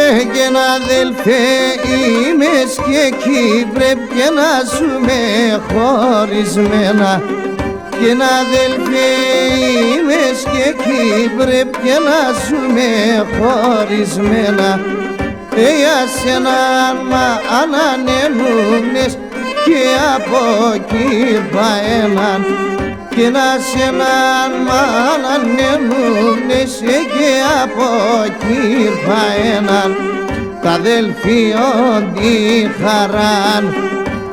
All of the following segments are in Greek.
Έγεν αδελφέ είμαι και εκεί πρέπει να ζούμε χωρισμένα. Έγεν αδελφέ είμαι και εκεί πρέπει να ζούμε χωρισμένα. Για σένα μα ανανενούνες και από εκεί έναν. Και να σέναν μ' ανανενούνες και από εκεί έναν. Τ' αδελφίον τη χαράν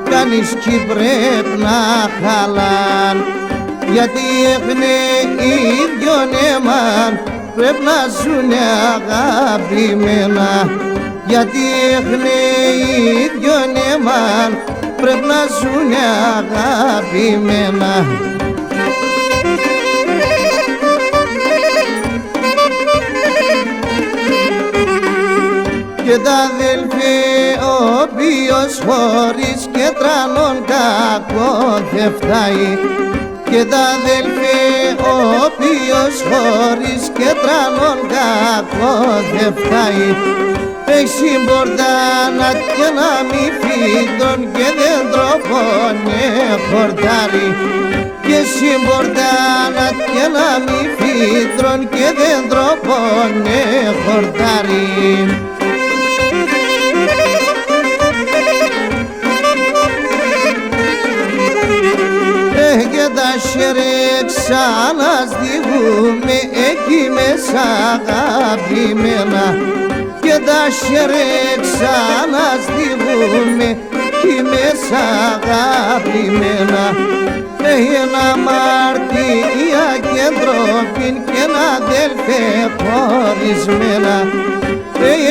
κανείς κι πρέπει να χαλάν. Γιατί έχουνε ίδιον έμαν πρέπει να ζουνε αγαπημένα. Γιατί έχουνε ίδιον έμαν πρέπει να ζουνε αγαπημένα. Και τ' αδελφέ ο οποίος χωρίς και τρανόν κακό δε φτάει. Και τ' αδελφέ ο οποίος χωρίς και τρανόν κακό δε φτάει. Έχει μπορτάνα και να μη φύτρον και δεν τροπώνε χορτάρι. Και συμπορτάνα και να μη φύτρον και δεν τροπώνε χορτάρι. Και τα σιρέξα να σδιγούμε εκεί μέσα αγαπημένα. Και τα σιρέξα να σδιγούμε εκεί μέσα αγαπημένα. Ένα αμαρτία και ντροπήν και ένα αδελφέ χωρισμένα.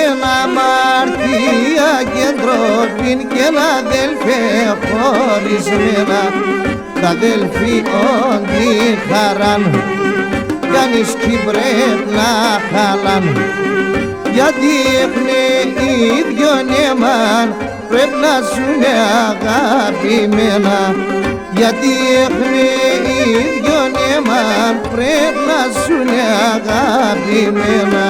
Ένα αμαρτία και ντροπήν και ένα αδελφέ χωρισμένα. Τ' αδελφίον τη χαράν κανείς κι πρέπει να χαλάν. Γιατί έχουνε ίδιον έμαν πρέπει να ζουνε αγαπημένα. Γιατί έχουνε ίδιον έμαν πρέπει να ζουνε αγαπημένα.